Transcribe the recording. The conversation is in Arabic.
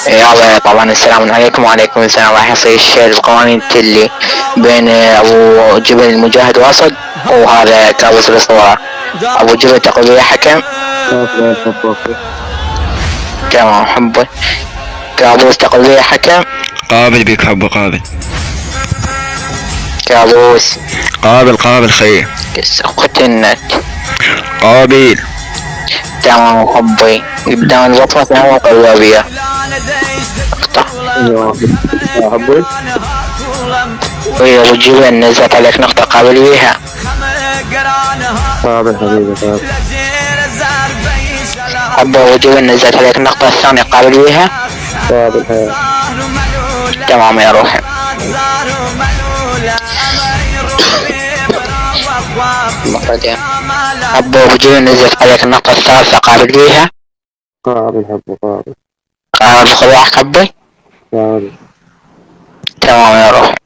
يلا طبعا السلام عليكم وعليكم السلام. راح يصير الشيء بقوانين التلي بين ابو جبل المجاهد واسد وهذا كابوس الاسطوره. ابو جبل تقول لي حكم. تمام حبه. كابوس تقول لي حكم. قابل بك حبه قابل. كابوس قابل خير. سقط النت. قابل. تمام حبي. قدام البطنة تمام قلبية. اقطع. حبيت. وإذا ابو جبل نزلت عليك نقطة قابل بيها. قابل حبيبي قابل. حبه ابو جبل نزلت عليك النقطة الثانية قابل بيها. قابل حبيبي. تمام يا روحي. مقدم. حبه ابو جبل نزلت عليك النقطة الثالثة قابل بيها. قابل حبه قابل. قابل بخضوعك حبي. قابل. تمام يا روحي.